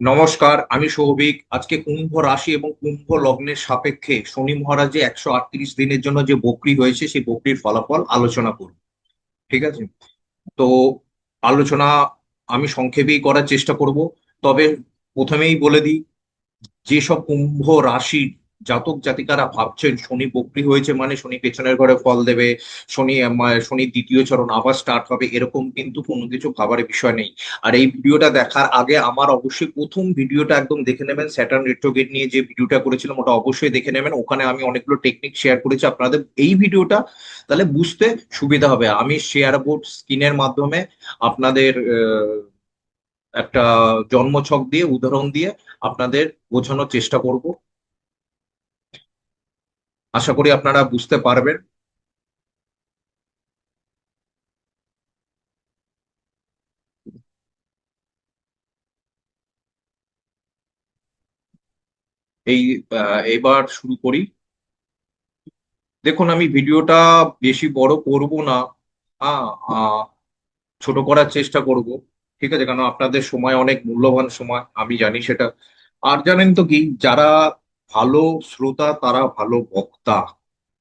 নমস্কার, আমি সৌভিক। আজকে কুম্ভ রাশি এবং কুম্ভ লগ্নের সাপেক্ষে শনি মহারাজ যে 138 দিনের জন্য যে বকরি হয়েছে সেই বকরির ফলাফল আলোচনা করব। ঠিক আছে? তো আলোচনা আমি সংক্ষেপেই করার চেষ্টা করব। তবে প্রথমেই বলে দিই, যেসব কুম্ভ রাশির জাতক জাতিকারা ভাবছেন শনি বক্রি হয়েছে মানে শনি পেছনের ঘরে ফল দেবে, শনির দ্বিতীয় চরণ আবার স্টার্ট হবে, এরকম কিন্তু কোনো কিছু ভাবার বিষয় নেই। আর এই ভিডিওটা দেখার আগে আমার অবশ্যই প্রথম ভিডিওটা একদম দেখে নেবেন, স্যাটার্ন রেট্রোগেট নিয়ে যে ভিডিওটা করেছিলাম ওটা অবশ্যই দেখে নেবেন। ওখানে আমি অনেকগুলো টেকনিক শেয়ার করেছি আপনাদের এই ভিডিওটা, তাহলে বুঝতে সুবিধা হবে। আমি শেয়ার বোর্ড স্ক্রিনের মাধ্যমে আপনাদের একটা জন্মছক দিয়ে উদাহরণ দিয়ে আপনাদের বোঝানোর চেষ্টা করব। আশা করি আপনারা বুঝতে পারবেন। এই এবার শুরু করি। দেখুন, আমি ভিডিওটা বেশি বড় করব না। আহ, আহ, ছোট করার চেষ্টা করব। ঠিক আছে? কারণ আপনাদের সময় অনেক মূল্যবান সময়, আমি জানি সেটা। আর জানেন তো কি, যারা ভালো শ্রোতা তারা ভালো বক্তা।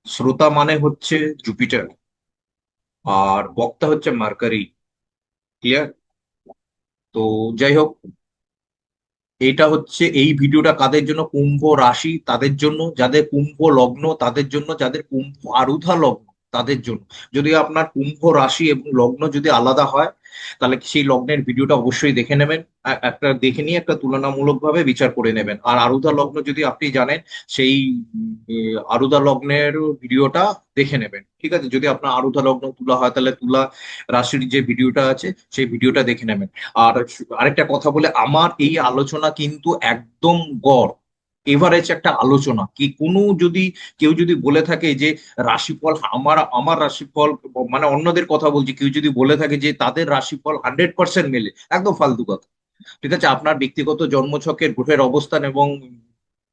শ্রোতা মানে হচ্ছে জুপিটার, আর বক্তা হচ্ছে মার্কারি। ক্লিয়ার? তো যাই হোক, এটা হচ্ছে এই ভিডিওটা কাদের জন্য? কুম্ভ রাশি তাদের জন্য, যাদের কুম্ভ লগ্ন তাদের জন্য, যাদের কুম্ভ আরুধা লগ্ন তাদের জন্য। যদি আপনার কুম্ভ রাশি এবং লগ্ন যদি আলাদা হয়, তাহলে সেই লগ্নের ভিডিওটা অবশ্যই দেখে নেবেন। একটা দেখে নিয়ে একটা তুলনামূলকভাবে বিচার করে নেবেন। আর আরুধা লগ্ন যদি আপনি জানেন, সেই আরুধা লগ্নের ভিডিওটা দেখে নেবেন। ঠিক আছে? যদি আপনার আরুধা লগ্ন তুলা হয়, তাহলে তুলা রাশির যে ভিডিওটা আছে সেই ভিডিওটা দেখে নেবেন। আর আরেকটা কথা বলে, আমার এই আলোচনা কিন্তু একদম গড় এভারেজ একটা আলোচনা। কি কোনো যদি কেউ যদি বলে থাকে যে রাশিফল, আমার আমার রাশিফল, মানে অন্যদের কথা বলছি, কেউ যদি বলে থাকে যে তাদের রাশিফল 100% মেলে, একদম ফালতু কথা। ঠিক আছে? আপনার ব্যক্তিগত জন্মছকের গ্রহের অবস্থান এবং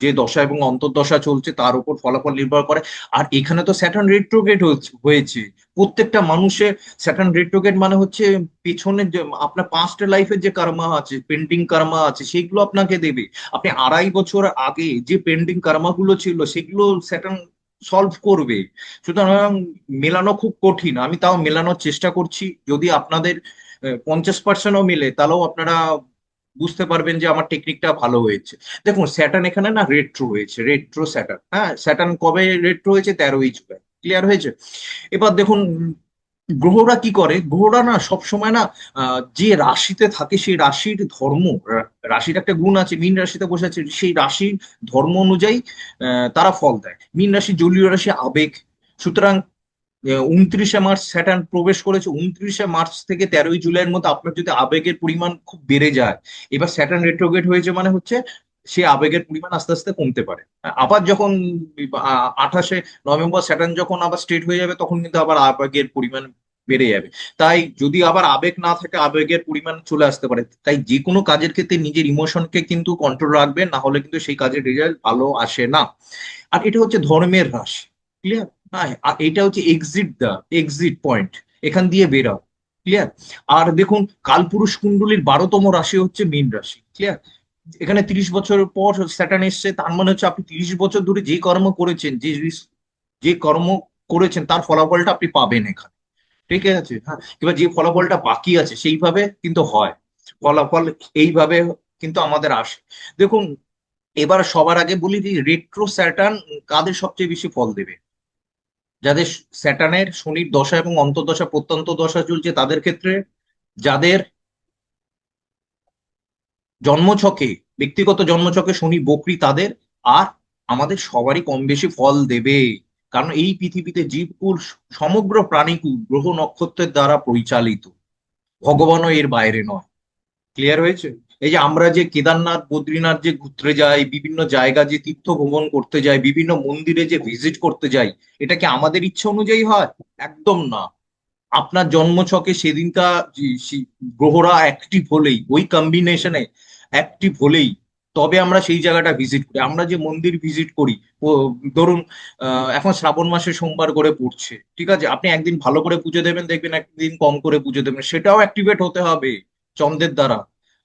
যে দশা এবং অন্তর্দশা চলছে তার উপর ফলাফল নির্ভর করে। আর এখানে তো স্যাটার্ন রেট্রোগেট হয়েছে। প্রত্যেকটা মানুষের স্যাটার্ন রেট্রোগেট মানে হচ্ছে পেছনের যে আপনার পাস্ট লাইফের যে কর্মা আছে, পেন্ডিং কর্মা আছে, সেগুলো আপনাকে দেবে। আপনি 2.5 বছর আগে যে পেন্ডিং কর্মাগুলো ছিল সেগুলো স্যাটার্ন সলভ করবে। সুতরাং মেলানো খুব কঠিন, আমি তাও মেলানোর চেষ্টা করছি। যদি আপনাদের 50%ও মিলে, তাহলেও আপনারা বুঝতে পারবেন যে আমার টেকনিকটা ভালো হয়েছে। দেখুন, স্যাটার্ন এখানে না রেট্রো হয়েছে, রেট্রো স্যাটার্ন। হ্যাঁ, স্যাটার্ন কবে রেট্রো হয়েছে? 13ই জুলাই। ক্লিয়ার হয়েছে? এবার দেখুন, গ্রহরা কি করে, গ্রহরা না সবসময় না যে রাশিতে থাকে সেই রাশির ধর্ম, রাশির একটা গুণ আছে, মীন রাশিতে বসে আছে, সেই রাশির ধর্ম অনুযায়ী তারা ফল দেয়। মীন রাশি জলীয় রাশি, আবেগ। সুতরাং 29শে মার্চ স্যাটার্ন প্রবেশ করেছে। 29শে মার্চ থেকে 13ই জুলাইয়ের মধ্যে আপনার যদি আবেগের পরিমাণ খুব বেড়ে যায়, এবার স্যাটার্ন রেট্রোগেট হয়েছে মানে হচ্ছে সে আবেগের পরিমাণ আস্তে আস্তে কমতে পারে। আবার যখন 28শে নভেম্বর স্যাটার্ন যখন আবার স্ট্রেট হয়ে যাবে, তখন কিন্তু আবার আবেগের পরিমাণ বেড়ে যাবে। তাই যদি আবার আবেগ না থাকে, আবেগের পরিমাণ চলে আসতে পারে। তাই যে কোনো কাজের ক্ষেত্রে নিজের ইমোশনকে কিন্তু কন্ট্রোল রাখবেন, না হলে কিন্তু সেই কাজের রেজাল্ট ভালো আসে না। আর এটা হচ্ছে ধর্মের রাশি। ক্লিয়ার? হ্যাঁ, আর এটা হচ্ছে এক্সিট পয়েন্ট, এখান দিয়ে বেরাও। ক্লিয়ার? আর দেখুন, কালপুরুষ কুণ্ডলীর 12তম রাশি হচ্ছে মীন রাশি। ক্লিয়ার? এখানে 30 বছর পর স্যাটার্ন এসছে, তার মানে হচ্ছে আপনি 30 বছর ধরে যে কর্ম করেছেন, যে কর্ম করেছেন তার ফলাফলটা আপনি পাবেন এখানে। ঠিক আছে? হ্যাঁ, এবার যে ফলাফলটা বাকি আছে সেইভাবে কিন্তু হয় ফলাফল, এইভাবে কিন্তু আমাদের আসে। দেখুন, এবার সবার আগে বলি যে রেট্রো স্যাটার্ন কাদের সবচেয়ে বেশি ফল দেবে? যাদের স্যাটার্নের শনির দশা এবং অন্তর্দশা প্রত্যন্ত দশা চলছে তাদের ক্ষেত্রে, যাদের জন্মছকে, ব্যক্তিগত জন্মছকে শনি বকরি তাদের। আর আমাদের সবারই কম বেশি ফল দেবে। কারণ এই পৃথিবীতে জীবকুল, সমগ্র প্রাণীকুল গ্রহ নক্ষত্রের দ্বারা পরিচালিত। ভগবানও এর বাইরে নয়। ক্লিয়ার হয়েছে? এই যে আমরা যে কেদারনাথ বদ্রীনাথ যে ঘুরতে যাই, বিভিন্ন জায়গা যে তীর্থ ভ্রমণ করতে যাই, বিভিন্ন মন্দিরে যে ভিজিট করতে যাই, এটা কি আমাদের ইচ্ছা অনুযায়ী হয়? একদম না। আপনার জন্মছকে সেদিনটা গ্রহরা অ্যাক্টিভ হলেই, ওই কম্বিনেশনে অ্যাক্টিভ হলেই তবে আমরা সেই জায়গাটা ভিজিট করি। আমরা যে মন্দির ভিজিট করি, ও ধরুন এখন শ্রাবণ মাসে সোমবার করে পড়ছে, ঠিক আছে, আপনি একদিন ভালো করে পুজো দেবেন, দেখবেন একদিন কম করে পুজো দেবেন, সেটাও অ্যাক্টিভেট হতে হবে চন্দ্রের দ্বারা।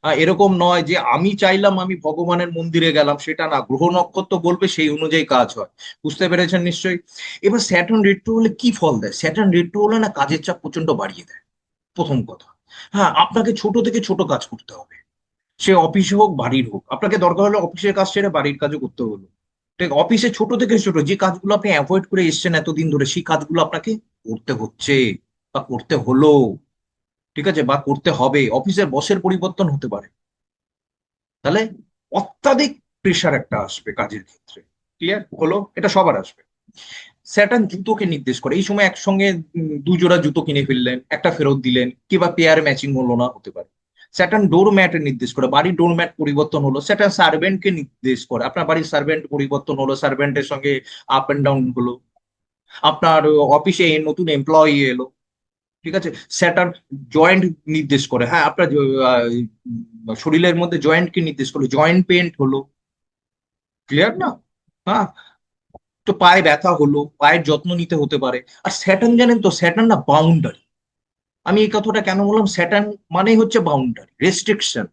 এরকম নয় যে আমি চাইলাম আমি ভগবানের মন্দিরে গেলাম, সেটা না, গ্রহ নক্ষত্র বলবে সেই অনুযায়ী কাজ হয়। বুঝতে পেরেছেন নিশ্চয়ই। এবার স্যাটার্ন রেট্রো হলে কি ফল দেয়? স্যাটার্ন রেট্রো হলে না কাজের চাপ প্রচন্ড বাড়িয়ে দেয়, প্রথম কথা। হ্যাঁ, আপনাকে ছোট থেকে ছোট কাজ করতে হবে, সে অফিসে হোক বাড়ির হোক। আপনাকে দরকার হলে অফিসের কাজ ছেড়ে বাড়ির কাজও করতে হলো, ঠিক, অফিসে ছোট থেকে ছোট যে কাজগুলো আপনি অ্যাভয়েড করে এসেছেন এতদিন ধরে, সেই কাজগুলো আপনাকে করতে হচ্ছে বা করতে হলো, ঠিক আছে, বা করতে হবে। অফিসের বসের পরিবর্তন হতে পারে, তাহলে অত্যাধিক প্রেশার একটা আসবে কাজের ক্ষেত্রে। ক্লিয়ার হলো? এটা সবার আসবে। স্যাটার্ন জুতোকে নির্দেশ করে, এই সময় একসঙ্গে দু জোড়া জুতো কিনে ফেললেন, একটা ফেরত দিলেন, কিংবা পেয়ার ম্যাচিং হলো না, হতে পারে। স্যাটার্ন ডোর ম্যাটের নির্দেশ করে, বাড়ির ডোর ম্যাট পরিবর্তন হলো। স্যাটার্ন সার্ভেন্টকে নির্দেশ করে, আপনার বাড়ির সার্ভেন্ট পরিবর্তন হলো, সার্ভেন্টের সঙ্গে আপ এন্ড ডাউন হলো। আপনার অফিসে নতুন এমপ্লয়ি এলো, ঠিক আছে। স্যাটার্ন জয়েন্ট নির্দেশ করে, হ্যাঁ, আপনার শরীরের মধ্যে জয়েন্টকে নির্দেশ করে, জয়েন্ট পেইন্ট হলো। ক্লিয়ার না? হ্যাঁ, তো পায়ে ব্যথা হলো, পায়ের যত্ন নিতে হতে পারে। আর স্যাটার্ন জানেন তো, স্যাটার্ন না বাউন্ডারি। আমি এই কথাটা কেন বললাম? স্যাটার্ন মানেই হচ্ছে বাউন্ডারি, রেস্ট্রিকশন।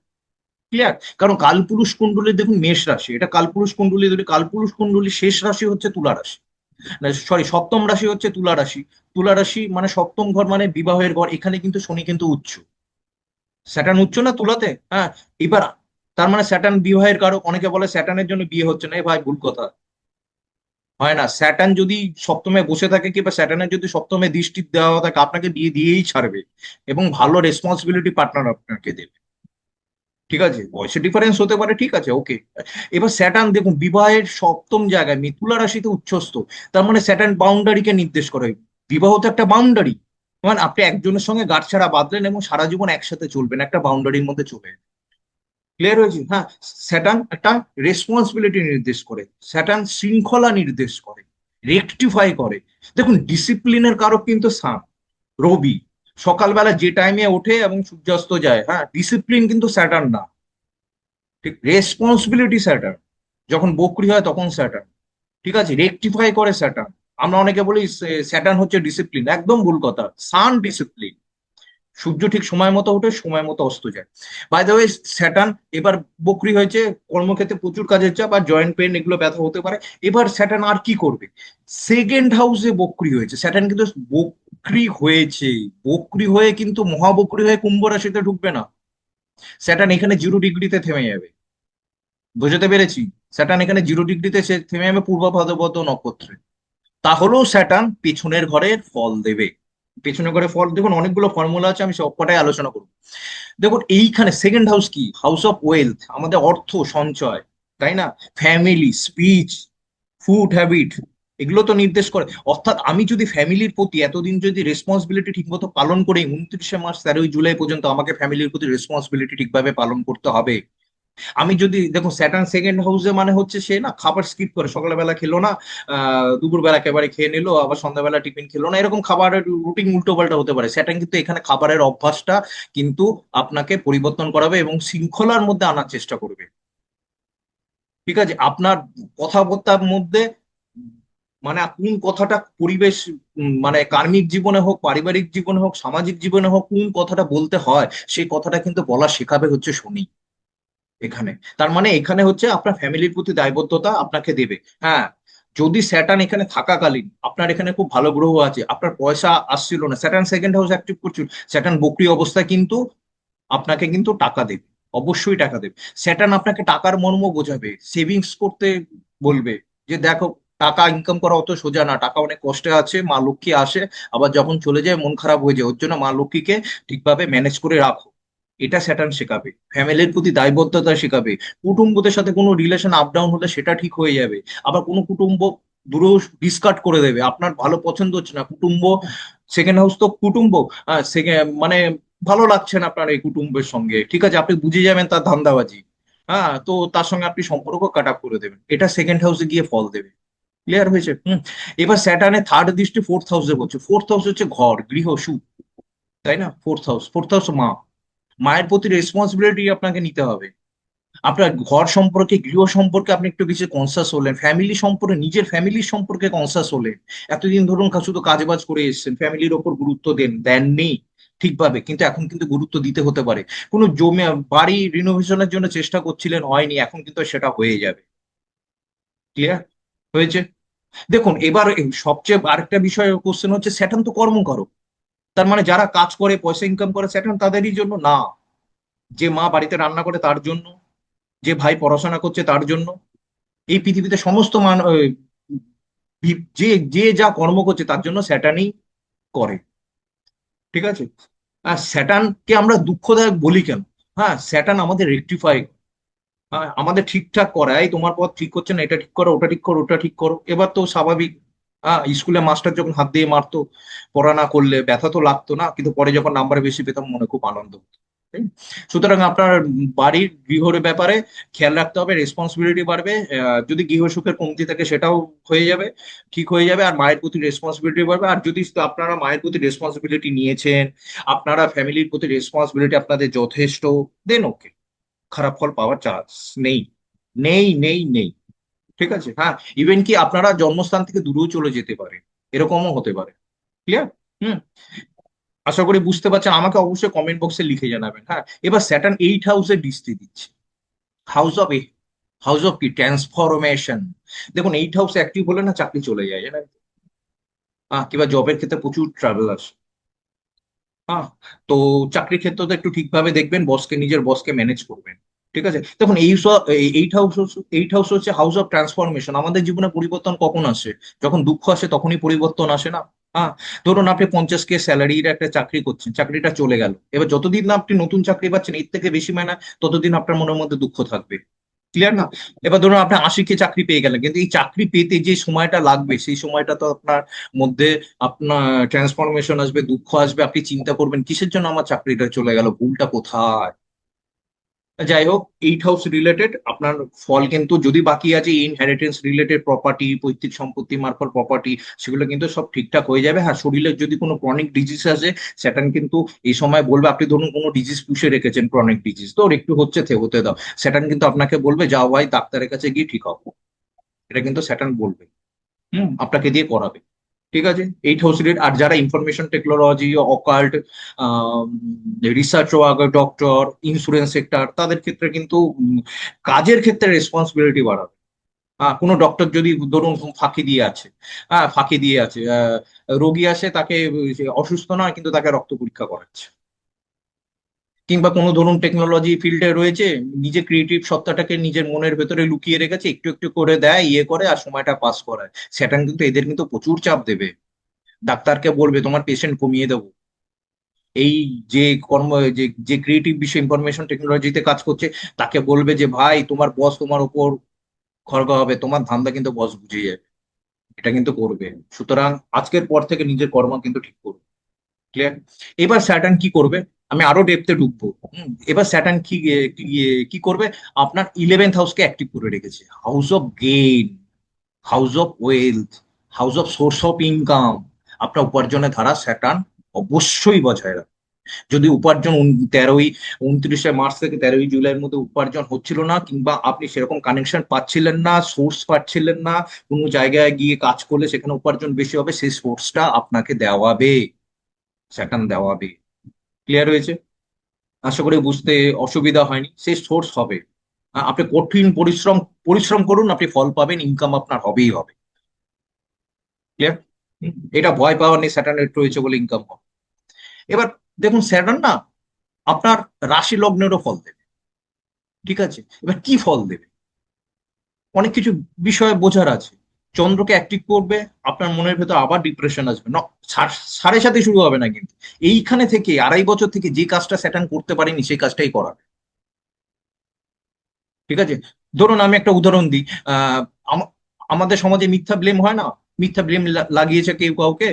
ক্লিয়ার? কারণ কালপুরুষ কুণ্ডলী দেখুন মেষ রাশি, এটা কালপুরুষ কুণ্ডলী, ধরে কালপুরুষ কুণ্ডলী শেষ রাশি হচ্ছে তুলা রাশি, না সরি, সপ্তম রাশি হচ্ছে তুলা রাশি। তুলা রাশি মানে সপ্তম ঘর, মানে বিবাহের ঘর। এখানে কিন্তু শনি কিন্তু উচ্চ, স্যাটার্ন উচ্চ না তুলাতে, হ্যাঁ। এবার তার মানে স্যাটার্ন বিবাহের কারক। অনেকে বলে স্যাটার্নের জন্য বিয়ে হচ্ছে না, এ ভাই ভুল কথা। হয় না, স্যাটার্ন যদি সপ্তমে বসে থাকে, কিংবা স্যাটার্নের যদি সপ্তমে দৃষ্টি দেওয়া থাকে, আপনাকে বিয়ে দিয়েই ছাড়বে, এবং ভালো রেসপন্সিবিলিটি পার্টনার আপনাকে দেবে। ঠিক আছে, বয়সের ডিফারেন্স হতে পারে, ঠিক আছে, ওকে। এবার স্যাটার্ন দেখুন বিবাহের সপ্তম জায়গায় মিথুলা রাশিতে উচ্চস্থ, তার মানে স্যাটার্ন বাউন্ডারিকে নির্দেশ করে। বিবাহ তো একটা বাউন্ডারি, মানে আপনি একজনের সঙ্গে গাঁটছাড়া বাঁধলেন এবং সারা জীবন একসাথে চলবেন, একটা বাউন্ডারির মধ্যে চলে। ক্লিয়ার হয়েছে? হ্যাঁ। স্যাটার্ন একটা রেসপন্সিবিলিটি নির্দেশ করে, স্যাটার্ন শৃঙ্খলা নির্দেশ করে, রেকটিফাই করে। দেখুন ডিসিপ্লিনের কারক কিন্তু সান, রবি। সকালবেলা যে টাইমে ওঠে এবং সূর্যাস্ত যায়, হ্যাঁ, ডিসিপ্লিন কিন্তু স্যাটার্ন না। ঠিক, রেসপন্সিবিলিটি স্যাটার্ন। যখন বকরি হয় তখন স্যাটার্ন, ঠিক আছে, রেকটিফাই করে স্যাটার্ন। আমরা অনেকে বলি স্যাটার্ন হচ্ছে ডিসিপ্লিন, একদম ভুল কথা। সান ডিসিপ্লিন। সূর্য ঠিক সময় মতো ওঠে, সময় মতো অস্ত যায়। বাই দ্য ওয়ে, স্যাটার্ন এবার বকরি হয়েছে, কর্মক্ষেত্রে প্রচুর কাজের চাপ আর জয়েন্ট পেন এগুলো ব্যথা হতে পারে। এবার স্যাটার্ন আর কি করবে? সেকেন্ড হাউসে বকরি হয়েছে, স্যাটার্ন কিন্তু বকরি হয়েছে। বকরি হয়ে কিন্তু মহাবকরি হয়ে কুম্ভ রাশিতে ঢুকবে না। স্যাটার্ন এখানে 0 ডিগ্রিতে থেমে যাবে। বুঝতে পেরেছি? স্যাটার্ন এখানে 0 ডিগ্রিতে সে থেমে যাবে পূর্ব ভাদ্রপদ নক্ষত্রে। তাহলেও স্যাটার্ন পেছনের ঘরের ফল দেবে। পেছনের ঘরে ফল দেখুন, অনেকগুলো ফর্মুলা আছে, আমি সব কটাই আলোচনা করবো। দেখুন এইখানে সেকেন্ড হাউস কি, হাউস অফ ওয়েলথ, আমাদের অর্থ সঞ্চয়, তাই না? ফ্যামিলি, স্পিচ, ফুড হ্যাবিট, এগুলো তো নির্দেশ করে। অর্থাৎ আমি যদি ফ্যামিলির প্রতি এতদিন যদি রেসপন্সিবিলিটি ঠিকমতো পালন করি, 29শে মার্চ 13ই জুলাই পর্যন্ত আমাকে ফ্যামিলির প্রতি রেসপন্সিবিলিটি ঠিকভাবে পালন করতে হবে। আমি যদি দেখো স্যাটার্ন সেকেন্ড হাউসে মানে হচ্ছে সে না খাবার স্কিপ করে, সকালবেলা খেলো না, দুপুরবেলা একেবারে খেয়ে নিলো, আবার সন্ধ্যাবেলা টিফিন খেলো না, এরকম খাবারের রুটিন উল্টো পাল্টা হতে পারে। স্যাটার্ন কিন্তু এখানে খাবারের অভ্যাসটা কিন্তু আপনাকে পরিবর্তন করাবে এবং শৃঙ্খলার মধ্যে আনার চেষ্টা করবে। ঠিক আছে, আপনার কথাবার্তার মধ্যে মানে কোন কথাটা পরিবেশ, মানে কার্মিক জীবনে হোক, পারিবারিক জীবনে হোক, সামাজিক জীবনে হোক, কোন কথাটা বলতে হয়, সেই কথাটা কিন্তু বলা শেখাবে হচ্ছে শনি এখানে। তার মানে এখানে হচ্ছে আপনার ফ্যামিলির প্রতি দায়বদ্ধতা আপনাকে দেবে। হ্যাঁ, যদি স্যাটার্ন এখানে থাকাকালীন আপনার এখানে খুব ভালো গ্রহ আছে, আপনার পয়সা আসছিল না, স্যাটার্ন সেকেন্ড হাউস অ্যাক্টিভ করছিল, স্যাটার্ন বক্রি অবস্থায় কিন্তু আপনাকে কিন্তু টাকা দেবে, অবশ্যই টাকা দেবে। স্যাটার্ন আপনাকে টাকার মর্ম বোঝাবে, সেভিংস করতে বলবে, যে দেখো টাকা ইনকাম করা অত সোজা না, টাকা অনেক কষ্টে আছে, মা লক্ষ্মী আসে, আবার যখন চলে যায় মন খারাপ হয়ে যায়, ওর জন্য মা লক্ষ্মীকে ঠিকভাবে ম্যানেজ করে রাখো। এটা স্যাটার্ন শেখাবে, ফ্যামিলির প্রতি দায়বদ্ধতা শেখাবে। কুটুম্বদের সাথে কোনো রিলেশন আপ ডাউন হলে সেটা ঠিক হয়ে যাবে। আবার কোনো কুটুম্ব দূরেও ডিসকার্ড করে দেবে, আপনার ভালো পছন্দ হচ্ছে না কুটুম্ব, সেকেন্ড হাউস তো কুটুম্ব, মানে ভালো লাগছে না আপনার এই কুটুম্বের সঙ্গে, ঠিক আছে, আপনি বুঝে যাবেন তার ধান্দাবাজি, হ্যাঁ, তো তার সঙ্গে আপনি সম্পর্ক কাট আপ করে দেবেন, এটা সেকেন্ড হাউসে গিয়ে ফল দেবে। ক্লিয়ার হয়েছে? এবার স্যাটার্নের থার্ড দৃষ্টি ফোর্থ হাউসে পড়ছে। ফোর্থ হাউস হচ্ছে ঘর, গৃহ, সুখ, তাই না? ফোর্থ হাউস, ফোর্থ হাউস মা, মায়ের প্রতি রেসপন্সিবিলিটি আপনাকে নিতে হবে। আপনার ঘর সম্পর্কে, গৃহ সম্পর্কে আপনি একটু বেশি কনসাস হলেন, ফ্যামিলি সম্পর্কে, নিজের ফ্যামিলির সম্পর্কে কনসাস হলেন। এতদিন ধরুন শুধু কাজ বাজ করে এসেছেন, ফ্যামিলির ওপর গুরুত্ব দেননি, ঠিকভাবে, কিন্তু এখন কিন্তু গুরুত্ব দিতে হতে পারে। কোনো জমি বাড়ি রিনোভেশনের জন্য চেষ্টা করছিলেন, হয়নি, এখন কিন্তু সেটা হয়ে যাবে। ক্লিয়ার হয়েছে? দেখুন এবার সবচেয়ে আরেকটা বিষয় কোশ্চেন হচ্ছে, স্যাটার্ন তো কর্মকারক। তার মানে যারা কাজ করে পয়সা ইনকাম করে স্যাটার্ন তাদেরই জন্য না, যে মা বাড়িতে রান্না করে তার জন্য, যে ভাই পড়াশোনা করছে তার জন্য, এই পৃথিবীতে সমস্ত যে যে যা কর্ম করছে তার জন্য স্যাটার্নই করে। ঠিক আছে? আর স্যাটার্নকে আমরা দুঃখদায়ক বলি কেন? হ্যাঁ, স্যাটার্ন আমাদের রেকটিফাই, আমাদের ঠিকঠাক করায়, তোমার পথ ঠিক হচ্ছে না, এটা ঠিক করো, ওটা ঠিক করো, ওটা ঠিক করো। এবার তো স্বাভাবিক, স্কুলে মাস্টার যখন হাত দিয়ে মারতো পড়া না করলে, ব্যথা তো লাগতো না, কিন্তু পরে যখন নাম্বার বেশি পেতাম মনে খুব আনন্দ হতো। তাই না? সুতরাং আপনার বাড়ির গৃহর ব্যাপারে খেয়াল রাখতে হবে, রেসপন্সিবিলিটি বাড়বে। যদি গৃহ সুখের কমতি থাকে সেটাও হয়ে যাবে, ঠিক হয়ে যাবে। আর মায়ের প্রতি রেসপন্সিবিলিটি বাড়বে। আর যদি আপনারা মায়ের প্রতি রেসপন্সিবিলিটি নিয়েছেন, আপনারা ফ্যামিলির প্রতি রেসপন্সিবিলিটি আপনাদের যথেষ্ট, দেন ওকে, খারাপ ফল পাওয়ার চান্স নেই, নেই, নেই, নেই। ঠিক আছে? হ্যাঁ, ইভেন কি আপনারা জন্মস্থান থেকে দূরেও চলে যেতে পারে, এরকমও হতে পারে। ক্লিয়ার? হুম। আশা করি বুঝতে পারছেন। আমাকে অবশ্যই কমেন্ট বক্সে লিখে জানাবেন। হ্যাঁ, এবার স্যাটার্ন 8 হাউসে দৃষ্টি দিচ্ছে। হাউস অফ হাউস অফ কি ট্রান্সফরমেশন। দেখুন 8 হাউস অ্যাক্টিভ হলে না চাকরি চলে যায়, জানেন? কিংবা জবের ক্ষেত্রে প্রচুর ট্রাভেল আসে। হ্যাঁ, তো চাকরির ক্ষেত্রে তো একটু ঠিকভাবে দেখবেন, নিজের বসকে ম্যানেজ করবেন। ঠিক আছে? দেখুন এইট হাউস হচ্ছে হাউস অফ ট্রান্সফরমেশন। আমাদের জীবনে পরিবর্তন কখন আসে? যখন দুঃখ আসে তখনই পরিবর্তন আসে না? হ্যাঁ, ধরুন আপনি 50K স্যালারির একটা চাকরি করছেন, চাকরিটা চলে গেল, এবার যতদিন না আপনি নতুন চাকরি পাচ্ছেন এর থেকে বেশি মায়না, ততদিন আপনার মনের মধ্যে দুঃখ থাকবে। ক্লিয়ার না? এবার ধরুন আপনি 80K চাকরি পেয়ে গেলেন, কিন্তু এই চাকরি পেতে যে সময়টা লাগবে সেই সময়টা তো আপনার মধ্যে আপনার ট্রান্সফরমেশন আসবে, দুঃখ আসবে, আপনি চিন্তা করবেন কিসের জন্য আমার চাকরিটা চলে গেল, ভুলটা কোথায়। যাই হোক, 8 হাউস রিলেটেড আপনার ফল কিন্তু যদি বাকি আছে, ইনহেরিটেন্স রিলেটেড প্রপার্টি, পৈতৃক সম্পত্তি মারফত প্রপার্টি, সেগুলো কিন্তু সব ঠিকঠাক হয়ে যাবে। হ্যাঁ, শরীরের যদি কোনো ক্রনিক ডিজিজ আছে, সেটা কিন্তু এই সময় বলবে। আপনি ধরুন কোনো ডিজিজ পুষে রেখেছেন, ক্রনিক ডিজিজ, তো ওর একটু হচ্ছে হতে দাও, সেটা কিন্তু আপনাকে বলবে যাও ভাই ডাক্তারের কাছে গিয়ে ঠিক হবো। এটা কিন্তু স্যাটার্ন বলবে, আপনাকে দিয়ে করাবে। ঠিক আছে? 8 হাউস রিলেটেড। আর যারা information technology, occult, research worker, doctor, insurance sector, তাদের ক্ষেত্রে কিন্তু কাজের ক্ষেত্রে রেসপন্সিবিলিটি বাড়াবে। কোনো ডক্টর যদি ধরুন ফাঁকি দিয়ে আছে, ফাঁকি দিয়ে আছে, রোগী আসে তাকে, সে অসুস্থ নয় কিন্তু তাকে রক্ত পরীক্ষা করাচ্ছে, কিংবা কোনো ধরুন টেকনোলজি ফিল্ডে রয়েছে, নিজে ক্রিয়েটিভ সত্তাটাকে নিজের মনের ভেতরে লুকিয়ে রেখেছে, একটু একটু করে দেয়, ইয়ে করে আর সময়টা পাস করায়, সেটা কিন্তু এদের কিন্তু প্রচুর চাপ দেবে। ডাক্তারকে বলবে তোমার পেশেন্ট কমিয়ে দেবো। এই যে কর্ম, যে যে ক্রিয়েটিভ বিষয় ইনফরমেশন টেকনোলজিতে কাজ করছে, তাকে বলবে যে ভাই তোমার বস তোমার উপর খড়গা হবে, তোমার ধান্দা কিন্তু বস বুঝে যাবে। এটা কিন্তু করবে। সুতরাং আজকের পর থেকে নিজের কর্ম কিন্তু ঠিক করবে। ক্লিয়ার? এবার স্যাটার্ন কি করবে, আমি আরো ডেপথে ঢুকবো। এবার স্যাটার্ন কি করবে, আপনার 11th হাউসকে অ্যাক্টিভ করে রেখেছে। House of gain, house of wealth, house of swords of income. আপনার উপার্জনের ধারা স্যাটার্ন অবশ্যই বজায় রাখবে। যদি উপার্জন 29শে মার্চ থেকে 13ই জুলাইয়ের মধ্যে উপার্জন হচ্ছিল না, কিংবা আপনি সেরকম কানেকশন পাচ্ছিলেন না, সোর্স পাচ্ছিলেন না, কোনো জায়গায় গিয়ে কাজ করলে সেখানে উপার্জন বেশি হবে, সেই সোর্সটা আপনাকে দেওয়াবে, স্যাটার্ন দেওয়াবে। ক্লিয়ার হয়েছে? আশা করি বুঝতে অসুবিধা হয়নি। সেই সোর্স হবে। আপনি কঠিন পরিশ্রম পরিশ্রম করুন, আপনি ফল পাবেন, ইনকাম আপনার হবেই হবে। ক্লিয়ার? এটা ভয় পাওয়ার নেই, স্যাটার্ন রয়েছে বলে ইনকাম হবে। এবার দেখুন স্যাটার্ন না আপনার রাশি লগ্নেরও ফল দেবে। ঠিক আছে? এবার কি ফল দেবে, অনেক কিছু বিষয়ে বোঝার আছে। চন্দ্রকে অ্যাক্টিভ করবে, আপনার মনের ভেতর আবার ডিপ্রেশন আসবে না, সাড়ে সাথে শুরু হবে না কিন্তু, এইখানে থেকে 2.5 বছর থেকে যে কাজটা স্যাটার্ন করতে পারেনি সেই কাজটাই করাবে। ঠিক আছে? ধরুন আমি একটা উদাহরণ দিই। আহ আম- আমাদের সমাজে মিথ্যা ব্লেম হয় না, মিথ্যা ব্লেম লাগিয়েছে কেউ কাউকে,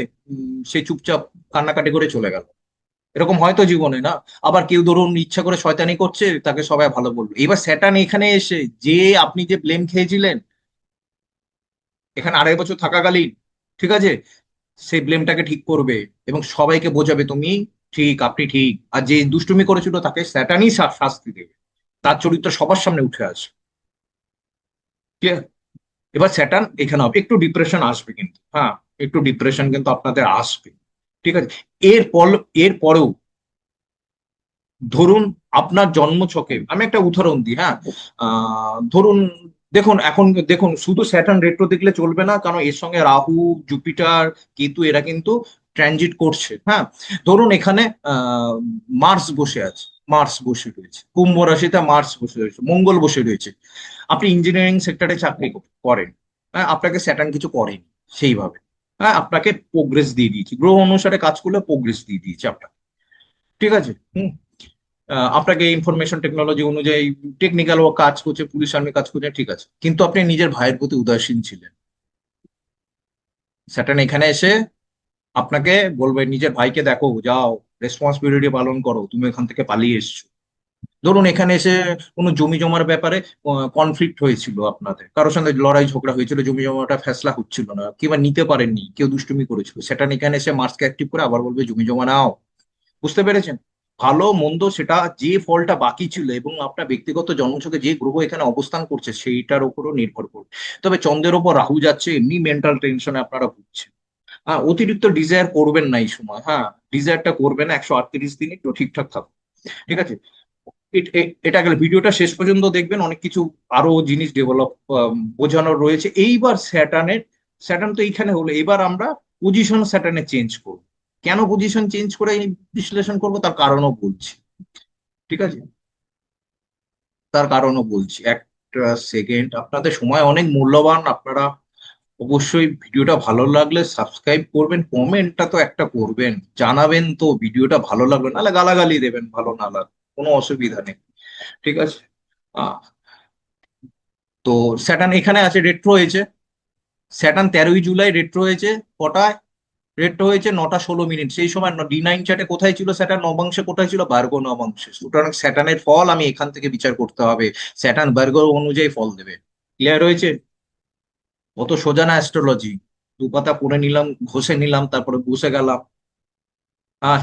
সে চুপচাপ কান্নাকাটি করে চলে গেল, এরকম হয়তো জীবনে না। আবার কেউ ধরুন ইচ্ছা করে শয়তানি করছে, তাকে সবাই ভালো বলবে। এবার স্যাটার্ন এখানে এসে, যে আপনি যে ব্লেম খেয়েছিলেন এখানে 2.5 বছর থাকাকালীন, ঠিক আছে, সেই ব্লেমটাকে ঠিক করবে এবং সবাইকে বোঝাবে তুমি ঠিক, আপনি ঠিক। আর যে দুষ্টুমি করেছিল তাকে স্যাটানই শাস্তি দেবে, তার চরিত্র সবার সামনে উঠে আসে। Clear? এবার স্যাটার্ন এখানে হবে, একটু ডিপ্রেশন আসবে কিন্তু, একটু ডিপ্রেশন কিন্তু আপনাদের আসবে। ঠিক আছে? এর পর এর পরেও ধরুন আপনার জন্ম ছকে আমি একটা উদাহরণ দিই, হ্যাঁ। ধরুন, দেখুন এখন দেখুন শুধু স্যাটার্ন রেট্রো দেখলে চলবে না, কারণ এর সঙ্গে রাহু, জুপিটার, কেতু এরা কিন্তু ট্রানজিট করছে, হ্যাঁ। ধরুন এখানে আহ মার্স বসে আছে, মার্স বসে রয়েছে কুম্ভ রাশিতে, মার্স বসে রয়েছে, মঙ্গল বসে রয়েছে। আপনি ইঞ্জিনিয়ারিং সেক্টরে চাকরি করেন, হ্যাঁ, আপনাকে স্যাটার্ন কিছু করেনি সেইভাবে, হ্যাঁ, আপনাকে প্রোগ্রেস দিয়ে দিয়েছি, গ্রহ অনুসারে কাজ করলে প্রোগ্রেস দিয়ে দিয়েছে আপনাকে, ঠিক আছে। হুম। আপনাকে ইনফরমেশন টেকনোলজি অনুযায়ী টেকনিক্যাল ও কাজ করছে, পুলিশ আর্মি কাজ করছে, ঠিক আছে, কিন্তু আপনি নিজের ভাইয়ের প্রতি উদাসীন ছিলেন। স্যাটার্ন এখানে এসে আপনাকে বলবে নিজের ভাইকে দেখো, যাও, রেসপন্সিবিলিটি পালন করো, তুমি এখান থেকে পালিয়ে এসছো। ধরুন এখানে এসে কোনো জমি জমার ব্যাপারে কনফ্লিক্ট হয়েছিল, আপনাদের কারোর সঙ্গে লড়াই ঝগড়া হয়েছিল, জমি জমাটা ফেসলা হচ্ছিল না, কিংবা নিতে পারেননি, কেউ দুষ্টুমি করেছিল, সেটা এখানে এসে মার্সকে অ্যাক্টিভ করে আবার বলবে জমি জমা নাও। বুঝতে পেরেছেন? ভালো মন্দ সেটা যে ফলটা বাকি ছিল এবং আপনার ব্যক্তিগত জন্মছকে যে গ্রহ এখানে অবস্থান করছে সেইটার উপরও নির্ভর করবে। তবে চন্দ্রের ওপর রাহু যাচ্ছে, এমনি মেন্টাল টেনশনে আপনারা ভুগছেন। হ্যাঁ, অতিরিক্ত ডিজায়ার করবেন না এই সময়, হ্যাঁ, ডিজায়ারটা করবেন না, 138 দিন একটু ঠিকঠাক থাকুন, ঠিক আছে। এটা গেলে ভিডিওটা শেষ পর্যন্ত দেখবেন, অনেক কিছু আরো জিনিস ডেভেলপ বোঝানোর রয়েছে। এইবার স্যাটার্ন তো এইখানে হলো, এবার আমরা পজিশন স্যাটার্নে চেঞ্জ করব। কেন পজিশন চেঞ্জ করে এই বিশ্লেষণ করব তার কারণও বলছি, ঠিক আছে, তার কারণও বলছি। একটা সেকেন্ড, আপনাদের সময় অনেক মূল্যবান, আপনারা অবশ্যই ভিডিওটা ভালো লাগলে সাবস্ক্রাইব করবেন, কমেন্টটা তো একটা করবেন, জানাবেন তো ভিডিওটা ভালো লাগবে, নাহলে গালাগালি দেবেন ভালো না লাগবে, কোনো অসুবিধা নেই, ঠিক আছে। আহ তো স্যাটার্ন এখানে আছে, রেট্রো হয়েছে। স্যাটার্ন 13ই জুলাই রেট্রো হয়েছে। কটায় রেট্রো হয়েছে? 9টা 16 মিনিট। সেই সময় D9 চার্টে কোথায় ছিল স্যাটার্ন? নবাংশে। কোথায় ছিল? ভার্গো নবাংশে। সুতরাং স্যাটার্নের ফল আমি এখান থেকে বিচার করতে হবে, স্যাটার্ন ভার্গো অনুযায়ী ফল দেবে। ক্লিয়ার হয়েছে? অত সোজা না অ্যাস্ট্রোলজি। দু পাতা পড়ে নিলাম, ঘষে নিলাম, তারপরে বসে গেলাম,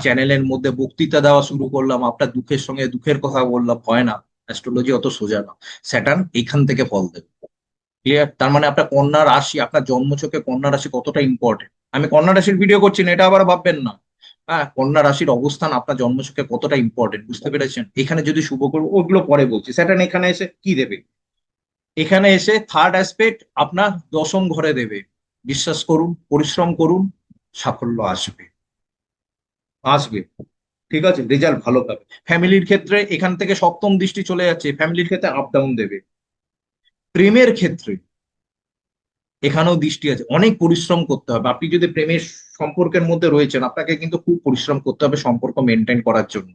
চ্যানেলের মধ্যে বক্তৃতা দেওয়া শুরু করলাম, আপনার দুঃখের সঙ্গে দুঃখের কথা বললাম, হয় না। অ্যাস্ট্রোলজি অত সোজা না। স্যাটার্ন এইখান থেকে ফল দেবে। ক্লিয়ার? তার মানে আপনার কন্যা রাশি, আপনার জন্মছকে কন্যা রাশি কতটা ইম্পর্টেন্ট। আমি কন্যা রাশির ভিডিও করছি না, এটা আবার ভাববেন না। হ্যাঁ, কন্যা রাশির অবস্থান আপনার জন্মছকে কতটা ইম্পর্টেন্ট, বুঝতে পেরেছেন? এখানে যদি শুভ করবো ওগুলো পরে বলছি, স্যাটার্ন এখানে এসে কি দেবে? এখানে এসে থার্ড অ্যাসপেক্ট আপনার দশম ঘরে দেবে। বিশ্বাস করুন, পরিশ্রম করুন, সাফল্য আসবে, আসবে, ঠিক আছে, রেজাল্ট ভালো পাবে। ফ্যামিলির ক্ষেত্রে এখান থেকে সপ্তম দৃষ্টি চলে যাচ্ছে, ফ্যামিলির ক্ষেত্রে আপ ডাউন দেবে। প্রেমের ক্ষেত্রে এখানেও দৃষ্টি আছে, অনেক পরিশ্রম করতে হবে। আপনি যদি প্রেমের সম্পর্কের মধ্যে রয়েছেন, আপনাকে কিন্তু খুব পরিশ্রম করতে হবে সম্পর্ক মেনটেন করার জন্য,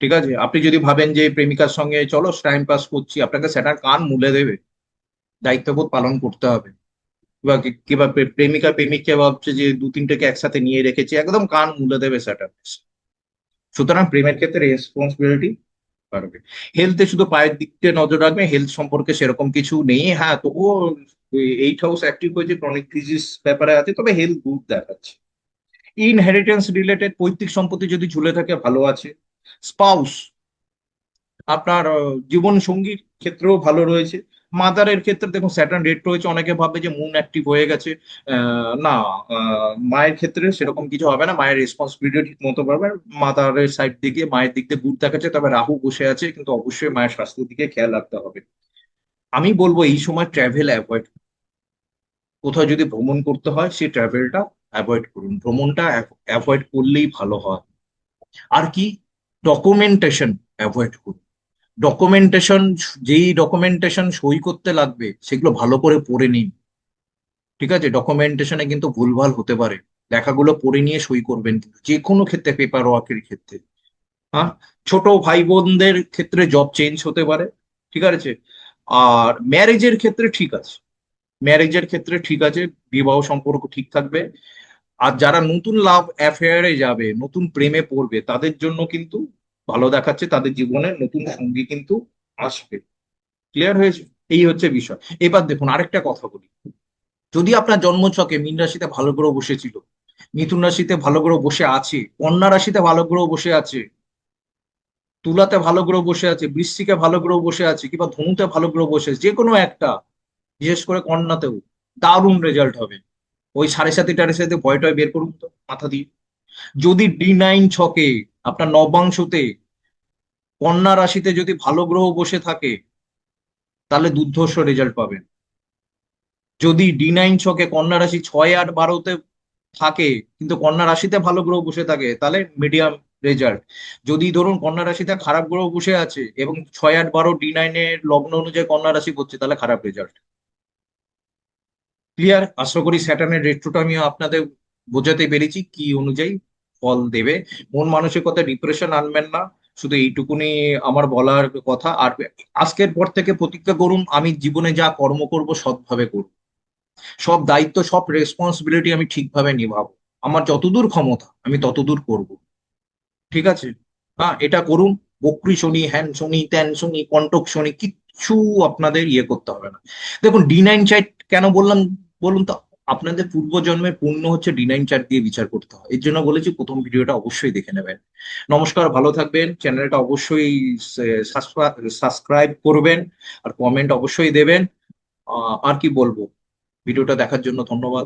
ঠিক আছে। আপনি যদি ভাবেন যে প্রেমিকার সঙ্গে চলো টাইম পাস করছি, আপনাকে সেটা কান মুলে দেবে, দায়িত্ববোধ পালন করতে হবে। কিবা প্রেমিকা প্রেমিককে ভাবছে যে দু তিনটেকে একসাথে নিয়ে রেখেছে, একদম কান মুলে দেবে সেটা। সুতরাং প্রেমের ক্ষেত্রে রেসপন্সিবিলিটি পারবে। হেলথে শুধু পায়ের দিক দিয়ে নজর রাখবে, হেলথ সম্পর্কে সেরকম কিছু নেই, হ্যাঁ, তবুও 8 হাউস অ্যাক্টিভ হয়েছে, ক্রনিক ডিজিজ ব্যাপারে আছে, তবে হেলথ গুড দেখাচ্ছে। ইনহেরিটেন্স রিলেটেড পৈতৃক সম্পত্তি যদি ঝুলে থাকে ভালো আছে। স্পাউস, আপনার জীবন সঙ্গীর ক্ষেত্রেও ভালো রয়েছে। মাদারের ক্ষেত্রে দেখুন স্যাটার্ন রেট রয়েছে, অনেকে ভাবে যে মুন অ্যাক্টিভ হয়ে গেছে, না, মায়ের ক্ষেত্রে সেরকম কিছু হবে না, মায়ের রেসপন্সিবিলিটি ঠিক মতো পারবে। মাদারের সাইড দিকে মায়ের দিক দিয়ে গুড দেখাচ্ছে, তবে রাহু বসে আছে, কিন্তু অবশ্যই মায়ের স্বাস্থ্যের দিকে খেয়াল রাখতে হবে। আমি বলবো এই সময় ট্রাভেল অ্যাভয়েড, কোথাও যদি ভ্রমণ করতে হয় সেই ট্রাভেলটা অ্যাভয়েড করুন, ভ্রমণটা অ্যাভয়েড করলেই ভালো হয়। আর কি? ডকুমেন্টেশন অ্যাভয়েড করুন। ডকুমেন্টেশন, যেই ডকুমেন্টেশন সই করতে লাগবে সেগুলো ভালো করে পড়ে নিন, ঠিক আছে। ডকুমেন্টেশনে কিন্তু ভুলভাল হতে পারে, লেখাগুলো পড়ে নিয়ে সই করবেন, কিন্তু যে কোনো ক্ষেত্রে, পেপার ওয়ার্কের ক্ষেত্রে। হ্যাঁ, ছোট ভাই বোনদের ক্ষেত্রে জব চেঞ্জ হতে পারে, ঠিক আছে। আর ম্যারেজের ক্ষেত্রে ঠিক আছে, ম্যারেজের ক্ষেত্রে ঠিক আছে, বিবাহ সম্পর্ক ঠিক থাকবে। আর যারা নতুন লাভ অ্যাফেয়ারে যাবে, নতুন প্রেমে পড়বে, তাদের জন্য কিন্তু ভালো দেখাচ্ছে, তাদের জীবনে নতুন সঙ্গী কিন্তু আসবে। ক্লিয়ার হয়েছে? এই হচ্ছে বিষয়। এবার দেখুন আরেকটা কথা বলি, যদি আপনার জন্মছকে মীন রাশিতে ভালো গ্রহ বসেছিল, মিথুন রাশিতে ভালো গ্রহ বসে আছে, কন্যা রাশিতে ভালো গ্রহ বসে আছে, তুলাতে ভালো গ্রহ বসে আছে, বৃশ্চিকে ভালো গ্রহ বসে আছে, কিংবা ধনুতে ভালো গ্রহ বসে আছে, যে কোনো একটা, বিশেষ করে কন্যাতেও দারুণ রেজাল্ট হবে। ওই সাড়ে সাথে টাড়ে সাথে ভয় টয় বের করুন তো মাথা দিয়ে। যদি D9 ছকে আপনার নবাংশতে কন্যা রাশিতে যদি ভালো গ্রহ বসে থাকে তাহলে দুর্ধর্ষ রেজাল্ট পাবেন। যদি D9 ছকে কন্যা রাশি 6, 8, 12-তে থাকে, কিন্তু কন্যা রাশিতে ভালো গ্রহ বসে থাকে, তাহলে মিডিয়াম রেজাল্ট। যদি ধরুন কন্যা রাশিতে খারাপ গ্রহ বসে আছে এবং 6, 8, 12 D9-এর লগ্ন অনুযায়ী কন্যা রাশি করছে, তাহলে খারাপ রেজাল্ট। ক্লিয়ার? আশা করি স্যাটার্নের রেট্রোটা আমি আপনাদের বোঝাতে পেরেছি কি অনুযায়ী ফল দেবে। মন মানসিকতা ডিপ্রেশন আনবেন না, শুধু এইটুকুনি আমার বলার কথা। আর আজকের পর থেকে প্রতিজ্ঞা করুন, আমি জীবনে যা কর্ম করব সৎভাবে করব, সব দায়িত্ব সব রেসপন্সিবিলিটি আমি ঠিকভাবে নিভাবো, আমার যতদূর ক্ষমতা আমি ততদূর করব। ঠিক আছে? হ্যাঁ, এটা করুন। বকরি শনি, হ্যান শনি, ত্যান শনি, কন্টক শনি, কিচ্ছু আপনাদের ইয়ে করতে হবে না। দেখুন, D9 চার্ট কেন বললাম বলুন তো? আপনাদের পূর্বজন্মের পুণ্য হচ্ছে D9 চার্ট দিয়ে বিচার করতে হয়, এর জন্য বলেছি প্রথম ভিডিওটা অবশ্যই দেখে নেবেন। নমস্কার, ভালো থাকবেন। চ্যানেলটা অবশ্যই সাবস্ক্রাইব করবেন, আর কমেন্ট অবশ্যই দেবেন। আর কি বলবো, ভিডিওটা দেখার জন্য ধন্যবাদ।